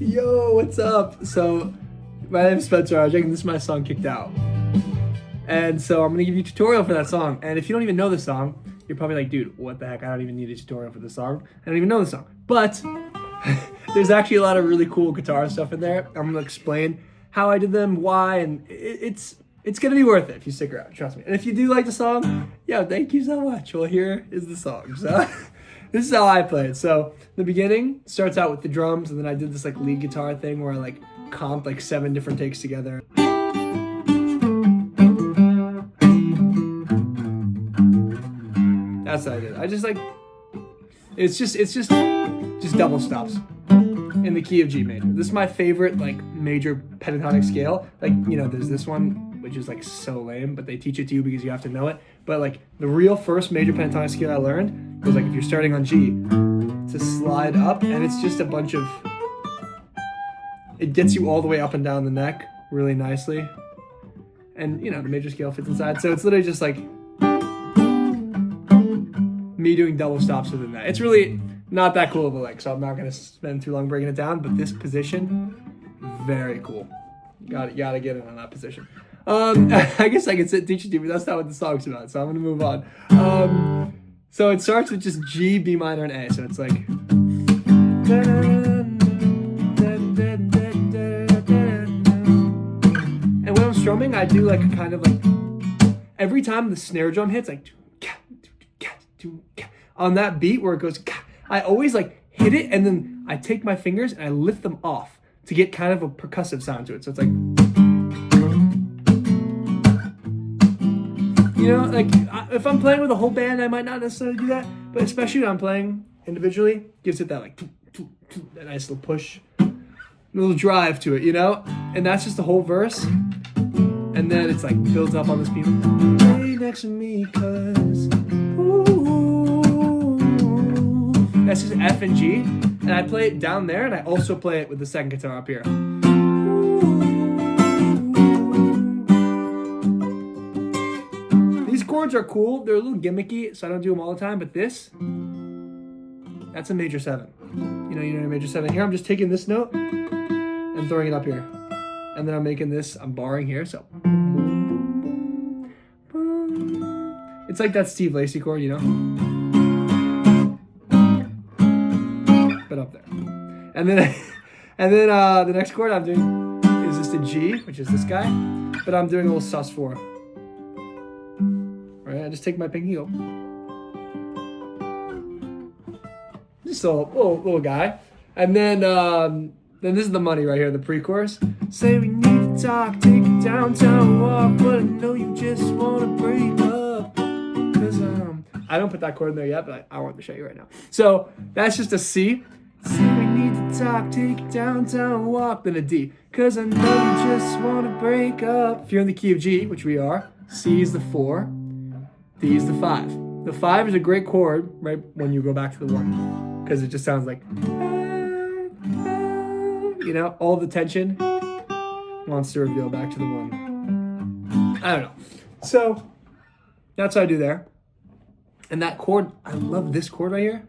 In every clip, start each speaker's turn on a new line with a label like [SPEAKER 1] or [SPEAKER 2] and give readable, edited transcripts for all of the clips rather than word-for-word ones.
[SPEAKER 1] Yo, what's up? So, my name is Spencer Arjang, and this is my song Kicked Out. And so I'm gonna give you a tutorial for that song. And if you don't even know the song, you're probably like, dude, what the heck? I don't even need a tutorial for this song. I don't even know the song. But there's actually a lot of really cool guitar stuff in there. I'm gonna explain how I did them, why, and it's gonna be worth it if you stick around, trust me. And if you do like the song, yeah, thank you so much. Well, here is the song. So this is how I play it. So the beginning starts out with the drums, and then I did this like lead guitar thing where I like comped like 7 different takes together. That's what I did. I just like, it's just double stops in the key of G major. This is my favorite like major pentatonic scale. Like, you know, there's this one, which is like so lame, but they teach it to you because you have to know it. But like the real first major pentatonic scale I learned was like if you're starting on G, to slide up, and it's just a bunch of, it gets you all the way up and down the neck really nicely. And you know, the major scale fits inside. So it's literally just like me doing double stops within that. It's really not that cool of a lick, so I'm not gonna spend too long breaking it down, but this position, very cool. Gotta get in on that position. I guess I could teach it to you, but that's not what the song's about, so I'm gonna move on. So it starts with just G, B minor, and A, so it's like, and when I'm strumming, I do like kind of like, every time the snare drum hits, like, on that beat where it goes, I always like hit it, and then I take my fingers and I lift them off to get kind of a percussive sound to it. So it's like, you know, like if I'm playing with a whole band, I might not necessarily do that, but especially when I'm playing individually, gives it that like that nice little push, a little drive to it, you know? And that's just the whole verse. And then it's like builds up on this beat. Lay next to me, cause that's just F and G, and I play it down there, and I also play it with the second guitar up here. These chords are cool. They're a little gimmicky, so I don't do them all the time, but this, that's a major 7. You know a major 7. Here I'm just taking this note and throwing it up here. And then I'm making this, I'm barring here, so. It's like that Steve Lacy chord, you know? But up there. And then the next chord I'm doing is just a G, which is this guy, but I'm doing a little sus4. Right, I just take my pinky, go. Just a little guy. And then this is the money right here, the pre-chorus. Say we need to talk, take it downtown, walk, but I know you just wanna break up. Cause I don't put that chord in there yet, but I want to show you right now. So that's just a C. Say we need to talk, take it downtown, walk, then a D. Cause I know you just wanna break up. If you're in the key of G, which we are, C is the 4, D is the 5. The 5 is a great chord right when you go back to the 1, because it just sounds like, you know, all the tension wants to reveal back to the 1. I don't know. So that's what I do there. And that chord, I love this chord right here.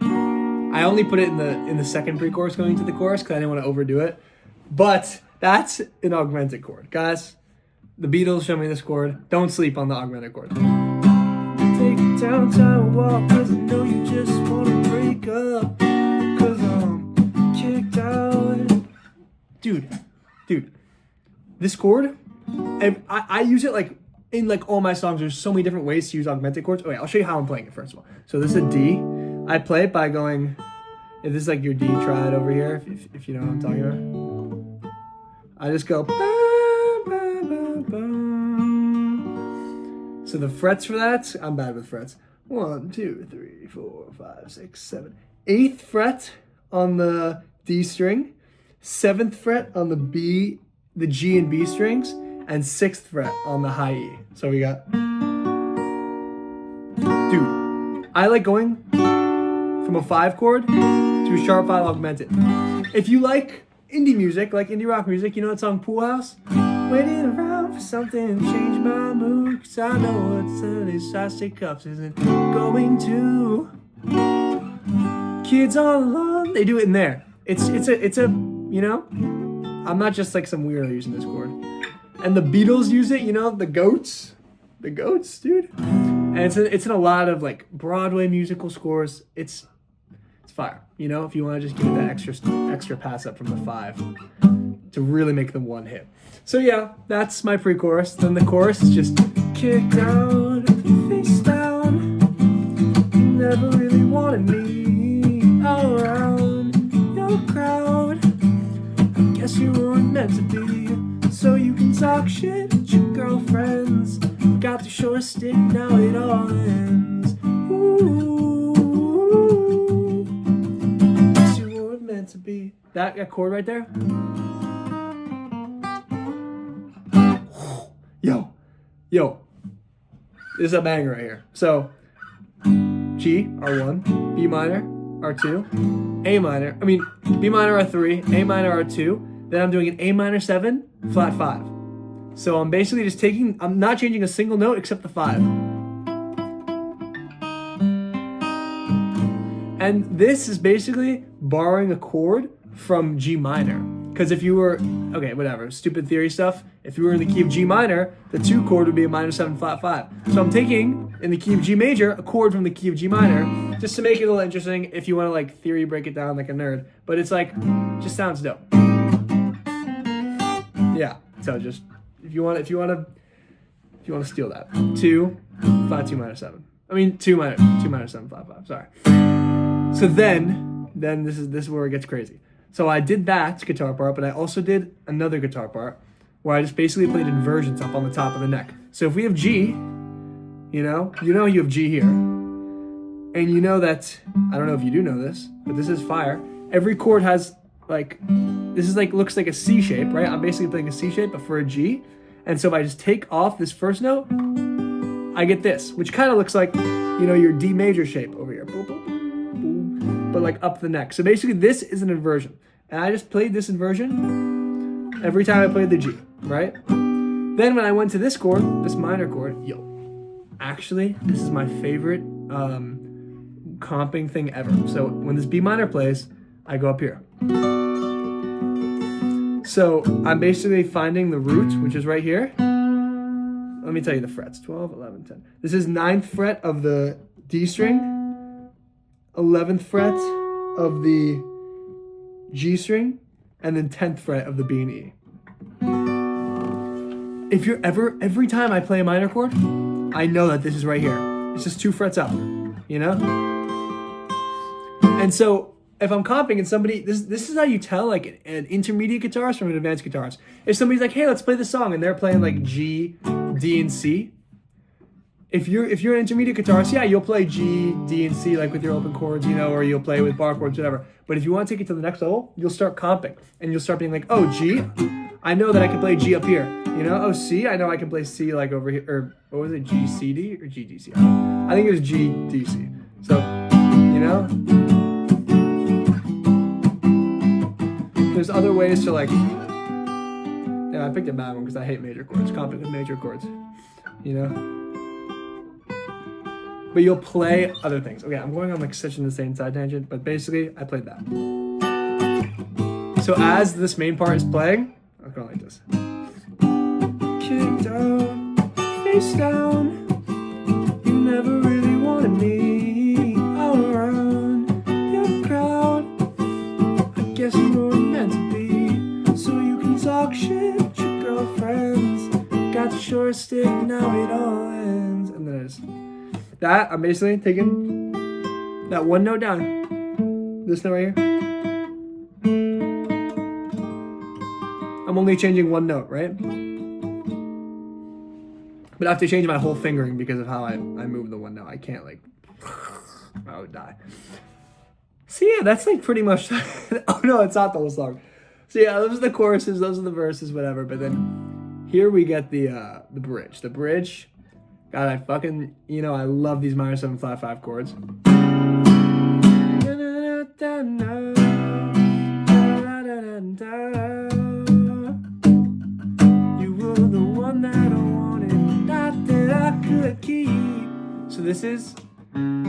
[SPEAKER 1] I only put it in the second pre-chorus going into the chorus because I didn't want to overdo it. But that's an augmented chord. Guys, the Beatles show me this chord. Don't sleep on the augmented chord. Take it downtown, walk, cause I know you just want to break up. Cause I'm kicked out. Dude, this chord, I use it like in like all my songs. There's so many different ways to use augmented chords. Okay, I'll show you how I'm playing it first of all. So this is a D. I play it by going, if this is like your D triad over here, if you know what I'm talking about. I just go, so the frets for that, I'm bad with frets. 1, 2, 3, 4, 5, 6, 7. 8th fret on the D string, 7th fret on the B, the G and B strings, and 6th fret on the high E. So we got, dude, I like going from a 5 chord to a sharp 5 augmented. If you like indie music, like indie rock music, you know that song Pool House? Waiting around for something to change my mood, cause I know what's in these plastic cups isn't going to. Kids all alone, they do it in there. It's a you know? I'm not just like some weirdo using this chord. And the Beatles use it, you know, the goats, dude. And it's in a lot of like Broadway musical scores. It's fire, you know, if you want to just give it that extra pass up from the 5 to really make them one hit. So yeah, that's my pre-chorus. Then the chorus is just kicked out, face down. You never really wanted me all around your crowd. I guess you weren't meant to be, so you can talk shit with your girlfriends. Got the short stick, now it all ends. Ooh, guess you weren't meant to be. That chord right there. Yo, this is a banger right here. So, G, R1, B minor, R2, A minor, B minor, R3, A minor, R2, then I'm doing an A minor 7, flat 5. So I'm basically just I'm not changing a single note except the 5. And this is basically borrowing a chord from G minor. Because if you were, okay, whatever, stupid theory stuff, if you were in the key of G minor, the 2 chord would be a minor 7 flat 5. So I'm taking, in the key of G major, a chord from the key of G minor, just to make it a little interesting if you want to like theory break it down like a nerd. But it's like, just sounds dope. Yeah, so just, if you want to steal that. 2, flat 2 minor 7. 2 minor 7 flat 5, sorry. So then this is where it gets crazy. So I did that guitar part, but I also did another guitar part where I just basically played inversions up on the top of the neck. So if we have G, you know you have G here. And you know that, I don't know if you do know this, but this is fire. Every chord has like, this is like, looks like a C shape, right? I'm basically playing a C shape, but for a G. And so if I just take off this first note, I get this, which kind of looks like, you know, your D major shape over here. Boom, boom, boom, boom, but like up the neck. So basically this is an inversion. And I just played this inversion every time I played the G, right? Then when I went to this chord, this minor chord, actually, this is my favorite comping thing ever. So when this B minor plays, I go up here. So I'm basically finding the root, which is right here. Let me tell you the frets, 12, 11, 10. This is 9th fret of the D string, 11th fret of the G string, and then 10th fret of the B and E. If you're every time I play a minor chord, I know that this is right here. It's just 2 frets up, you know? And so if I'm comping and somebody, this is how you tell like an intermediate guitarist from an advanced guitarist. If somebody's like, hey, let's play the song, and they're playing like G, D, and C. If you're an intermediate guitarist, yeah, you'll play G, D, and C like with your open chords, you know, or you'll play with bar chords, whatever. But if you want to take it to the next level, you'll start comping, and you'll start being like, oh, G, I know that I can play G up here, you know. Oh, C, I know I can play C like over here, or what was it, G, C, D, or G, D, C? I think it was G, D, C. So, you know, there's other ways to like, yeah, I picked a bad one because I hate major chords, comping with major chords, you know. But you'll play other things. Okay, I'm going on like such an insane side tangent, but basically I played that. So as this main part is playing, I'm going like this. Kick down, face down. You never really wanted me all around your crowd. I guess you weren't meant to be, so you can talk shit with your girlfriends. Got the short stick, now it all ends. And then there's that. I'm basically taking that one note down. This note right here. I'm only changing one note, right? But I have to change my whole fingering because of how I move the one note. I can't like, I would die. So yeah, that's like pretty much, oh no, it's not the whole song. So yeah, those are the choruses, those are the verses, whatever. But then here we get the bridge. The bridge, God, I fucking, you know, I love these minor 7 flat 5 chords. So this is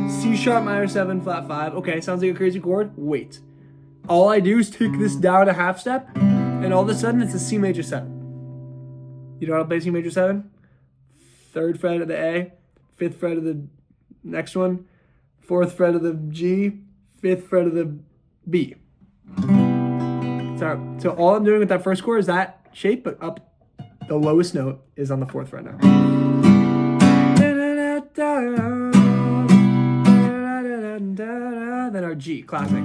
[SPEAKER 1] C sharp minor 7 flat 5. Okay, sounds like a crazy chord. Wait. all I do is take this down a half step, and all of a sudden it's a C major 7. You know how to play C major 7? 3rd fret of the A, 5th fret of the next one, 4th fret of the G, 5th fret of the B. So all I'm doing with that first chord is that shape, but up the lowest note is on the 4th fret now. Then our G, classic.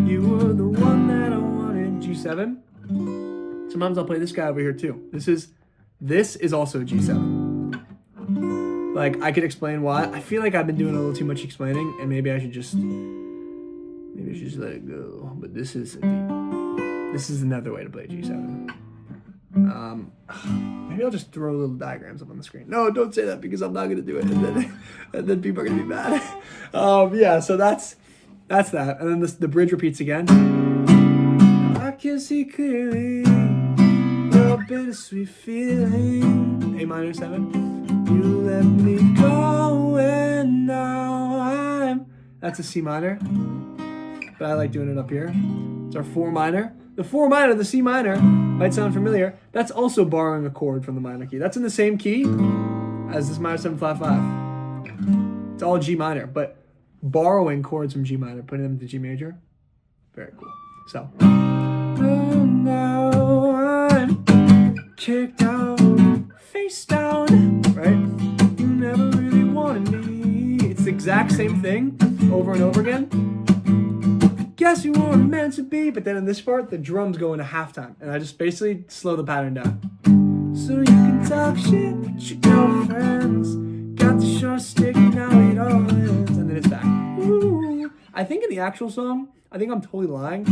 [SPEAKER 1] You were the one that I wanted, G7. Sometimes I'll play this guy over here too. This is also a G7. Like, I could explain why. I feel like I've been doing a little too much explaining, and maybe I should just let it go. But this is another way to play G7. Maybe I'll just throw little diagrams up on the screen. No, don't say that because I'm not gonna do it, and then people are gonna be mad. Yeah, so that's that, and then the bridge repeats again. I can see clearly your bittersweet feeling. A minor 7. You let me go, and now that's a C minor, but I like doing it up here. It's our 4 minor. The 4 minor, the C minor, might sound familiar. That's also borrowing a chord from the minor key. That's in the same key as this minor 7 flat 5. It's all G minor, but borrowing chords from G minor, putting them into G major, very cool. So, now I'm kicked out, face down, right? You never really wanted me. It's the exact same thing over and over again. Guess you weren't meant to be, but then in this part, the drums go into halftime, and I just basically slow the pattern down. So you can talk shit with your girlfriends, got the short stick, now it all ends, and then it's back. Ooh. I think in the actual song, I think I'm totally lying.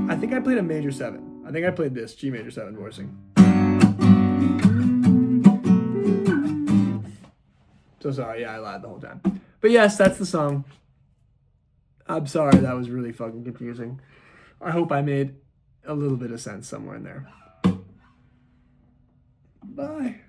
[SPEAKER 1] I think I played a major 7. I think I played this, G major 7 voicing. So sorry, yeah, I lied the whole time. But yes, that's the song. I'm sorry, that was really fucking confusing. I hope I made a little bit of sense somewhere in there. Bye.